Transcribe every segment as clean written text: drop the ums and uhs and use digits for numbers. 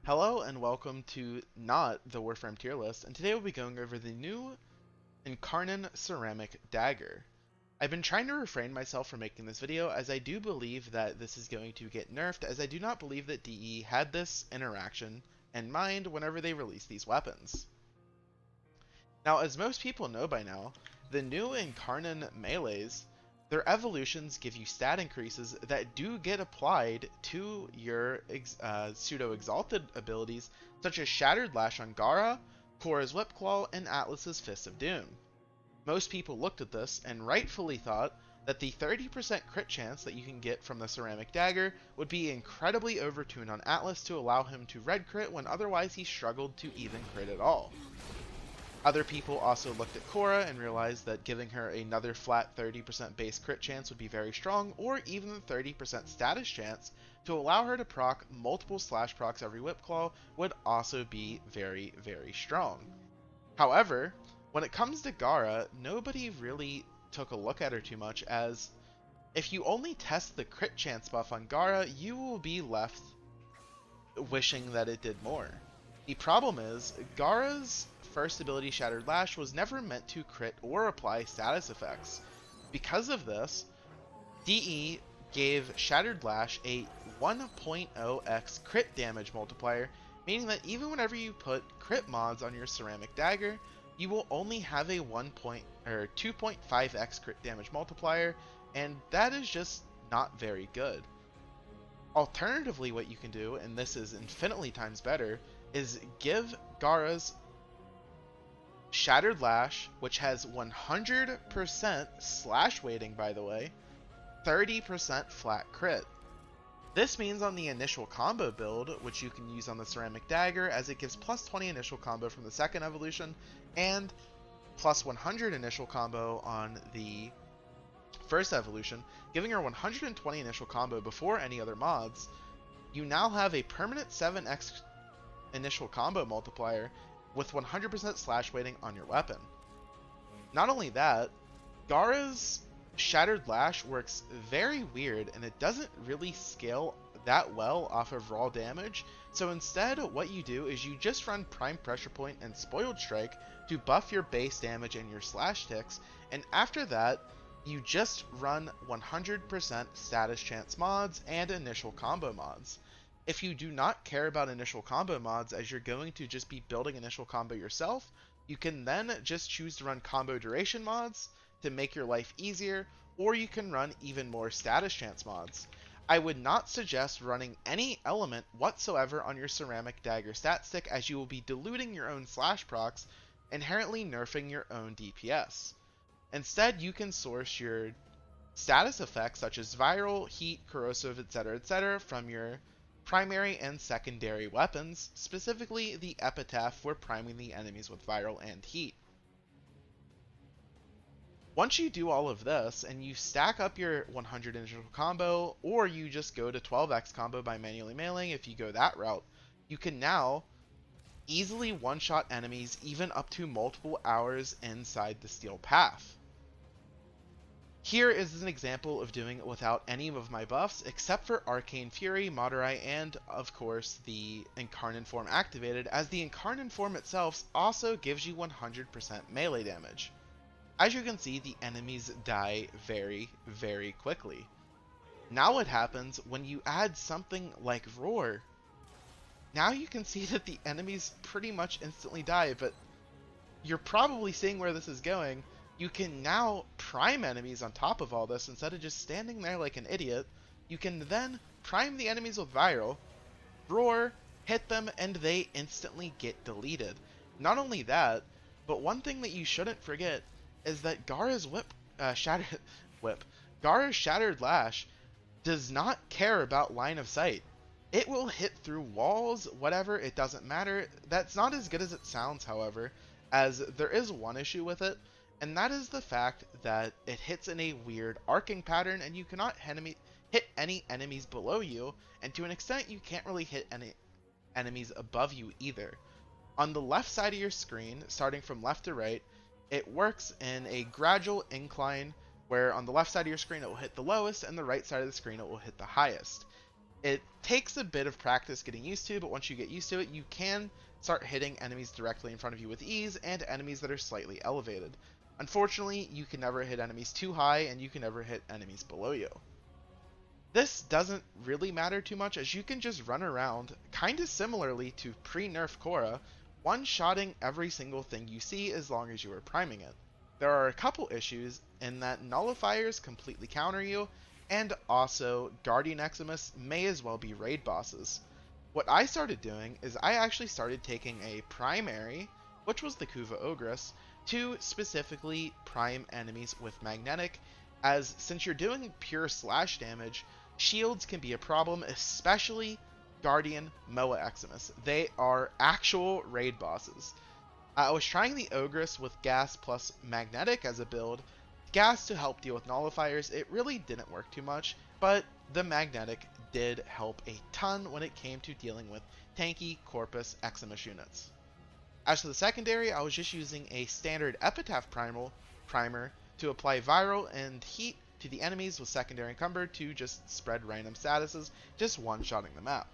Hello and welcome to not the Warframe tier list, and today we'll be going over the new Incarnon Ceramic Dagger. I've been trying to refrain myself from making this video as I do believe that this is going to get nerfed, as I do not believe that DE had this interaction in mind whenever they released these weapons. Now, as most people know by now, the new Incarnon melees, their evolutions give you stat increases that do get applied to your pseudo-exalted abilities, such as Shattered Lash on Gara, Korra's Whipclaw, and Atlas's Fist of Doom. Most people looked at this and rightfully thought that the 30% crit chance that you can get from the Ceramic Dagger would be incredibly overtuned on Atlas to allow him to red crit when otherwise he struggled to even crit at all. Other people also looked at Korra and realized that giving her another flat 30% base crit chance would be very strong, or even the 30% status chance to allow her to proc multiple slash procs every Whipclaw would also be very, very strong. However, when it comes to Gara, nobody really took a look at her too much, as if you only test the crit chance buff on Gara, you will be left wishing that it did more. The problem is, Gara's first ability, Shattered Lash, was never meant to crit or apply status effects. Because of this, DE gave Shattered Lash a 1.0x crit damage multiplier, meaning that even whenever you put crit mods on your Ceramic Dagger, you will only have a 2.5x crit damage multiplier, and that is just not very good. Alternatively, what you can do, and this is infinitely times better, is give Gara's Shattered Lash, which has 100% slash weighting, by the way, 30% flat crit. This means on the initial combo build, which you can use on the Ceramic Dagger, as it gives plus 20 initial combo from the second evolution, and plus 100 initial combo on the first evolution, giving her 120 initial combo before any other mods. You now have a permanent 7x initial combo multiplier with 100% slash weighting on your weapon. Not only that, Gara's Shattered Lash works very weird, and it doesn't really scale that well off of raw damage, so instead what you do is you just run Prime Pressure Point and Spoiled Strike to buff your base damage and your slash ticks, and after that you just run 100% status chance mods and initial combo mods. If you do not care about initial combo mods, as you're going to just be building initial combo yourself, you can then just choose to run combo duration mods to make your life easier, or you can run even more status chance mods. I would not suggest running any element whatsoever on your Ceramic Dagger stat stick, as you will be diluting your own slash procs, inherently nerfing your own DPS. Instead, you can source your status effects such as viral, heat, corrosive, etc. from your primary and secondary weapons, specifically the Epitaph for priming the enemies with viral and heat. Once you do all of this and you stack up your 100 initial combo, or you just go to 12x combo by manually mailing, if you go that route, you can now easily one-shot enemies even up to multiple hours inside the steel path. Here is an example of doing it without any of my buffs, except for Arcane Fury, Madurai, and of course the Incarnon form activated, as the Incarnon form itself also gives you 100% melee damage. As you can see, the enemies die very, very quickly. Now what happens when you add something like Roar? Now you can see that the enemies pretty much instantly die, but you're probably seeing where this is going. You can now prime enemies on top of all this instead of just standing there like an idiot. You can then prime the enemies with viral, roar, hit them, and they instantly get deleted. Not only that, but one thing that you shouldn't forget is that Gara's Shattered Lash does not care about line of sight. It will hit through walls, whatever, it doesn't matter. That's not as good as it sounds, however, as there is one issue with it, and that is the fact that it hits in a weird arcing pattern, and you cannot hit any enemies below you, and to an extent you can't really hit any enemies above you either. On the left side of your screen, starting from left to right, it works in a gradual incline, where on the left side of your screen it will hit the lowest, and the right side of the screen it will hit the highest. It takes a bit of practice getting used to, but once you get used to it, you can start hitting enemies directly in front of you with ease and enemies that are slightly elevated. Unfortunately, you can never hit enemies too high, and you can never hit enemies below you. This doesn't really matter too much, as you can just run around, kinda similarly to pre-nerf Korra, one-shotting every single thing you see as long as you are priming it. There are a couple issues in that nullifiers completely counter you, and also Guardian Eximus may as well be raid bosses. What I started doing is I actually started taking a primary, which was the Kuva Ogress, to specifically prime enemies with magnetic, as since you're doing pure slash damage, shields can be a problem, especially Guardian Moa Eximus. They are actual raid bosses. I was trying the Ogress with gas plus magnetic as a build. Gas to help deal with nullifiers, it really didn't work too much, but the magnetic did help a ton when it came to dealing with tanky Corpus Eximus units. As for the secondary, I was just using a standard Epitaph primer to apply viral and heat to the enemies with secondary encumber to just spread random statuses, just one-shotting the map.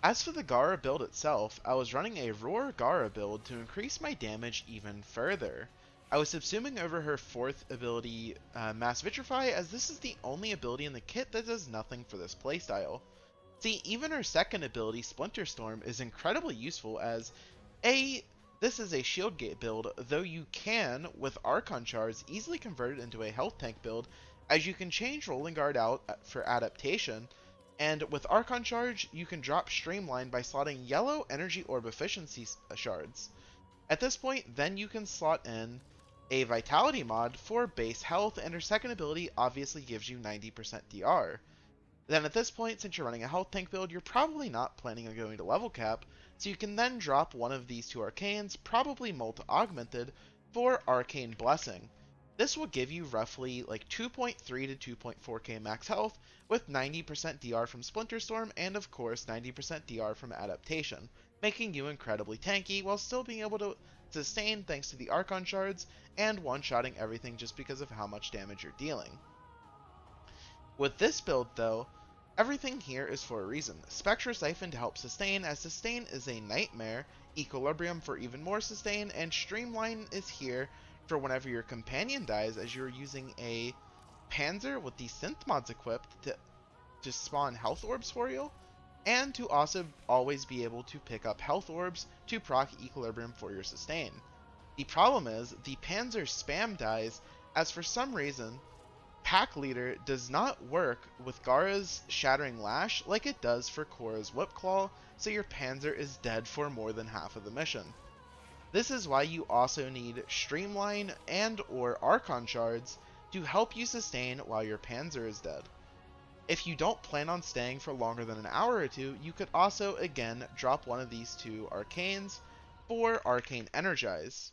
As for the Gara build itself, I was running a Roar Gara build to increase my damage even further. I was subsuming over her 4th ability, Mass Vitrify, as this is the only ability in the kit that does nothing for this playstyle. See, even her 2nd ability, Splinter Storm, is incredibly useful as this is a shield gate build, though you can, with Archon Shards, easily convert it into a health tank build, as you can change Rolling Guard out for adaptation, and with Archon Charge, you can drop Streamline by slotting yellow Energy Orb Efficiency shards. At this point, then you can slot in a Vitality mod for base health, and her 2nd ability obviously gives you 90% DR. Then at this point, since you're running a health tank build, you're probably not planning on going to level cap, so you can then drop one of these 2 arcanes, probably multi-augmented, for Arcane Blessing. This will give you roughly like 2.3 to 2.4k max health, with 90% DR from Splinter Storm, and of course 90% DR from Adaptation, making you incredibly tanky while still being able to sustain thanks to the Archon Shards, and one-shotting everything just because of how much damage you're dealing. With this build though, everything here is for a reason. Spectra Siphon to help sustain, as sustain is a nightmare, Equilibrium for even more sustain, and Streamline is here for whenever your companion dies, as you're using a Panzer with the synth mods equipped to spawn health orbs for you, and to also always be able to pick up health orbs to proc Equilibrium for your sustain. The problem is, the Panzer spam dies, as for some reason, Pack Leader does not work with Gara's Shattering Lash like it does for Korra's Whip Claw, so your Panzer is dead for more than half of the mission. This is why you also need Streamline and or Archon Shards to help you sustain while your Panzer is dead. If you don't plan on staying for longer than an hour or two, you could also again drop one of these 2 arcanes for Arcane Energize.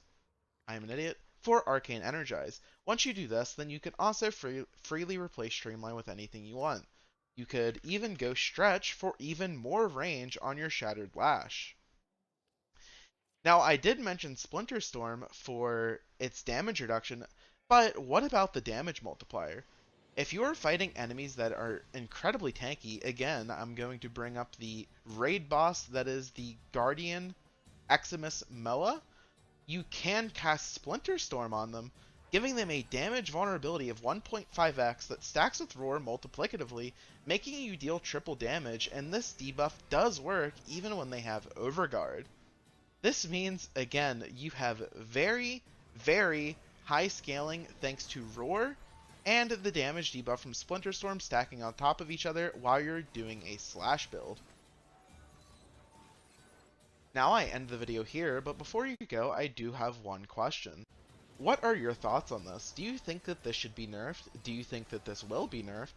I'm an idiot. For Arcane Energize. Once you do this, then you can also freely replace Streamline with anything you want. You could even go Stretch for even more range on your Shattered Lash. Now, I did mention Splinter Storm for its damage reduction, but what about the damage multiplier? If you are fighting enemies that are incredibly tanky, again, I'm going to bring up the raid boss that is the Guardian Eximus Moa. You can cast Splinter Storm on them, giving them a damage vulnerability of 1.5x that stacks with Roar multiplicatively, making you deal triple damage, and this debuff does work even when they have Overguard. This means, again, you have very, very high scaling thanks to Roar, and the damage debuff from Splinter Storm stacking on top of each other while you're doing a slash build. Now I end the video here, but before you go, I do have one question. What are your thoughts on this? Do you think that this should be nerfed? Do you think that this will be nerfed?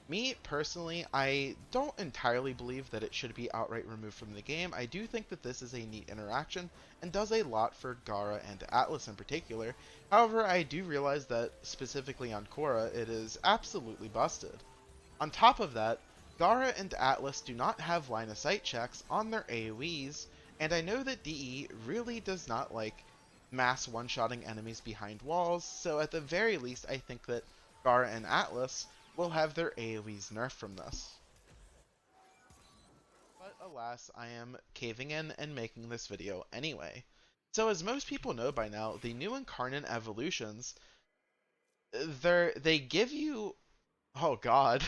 Me, personally, I don't entirely believe that it should be outright removed from the game. I do think that this is a neat interaction, and does a lot for Gara and Atlas in particular. However, I do realize that, specifically on Korra, it is absolutely busted. On top of that, Gara and Atlas do not have line of sight checks on their AoEs, and I know that DE really does not like mass one-shotting enemies behind walls, so at the very least I think that Gara and Atlas will have their AoEs nerfed from this. But alas, I am caving in and making this video anyway. So as most people know by now, the new Incarnate evolutions, they give you... Oh god.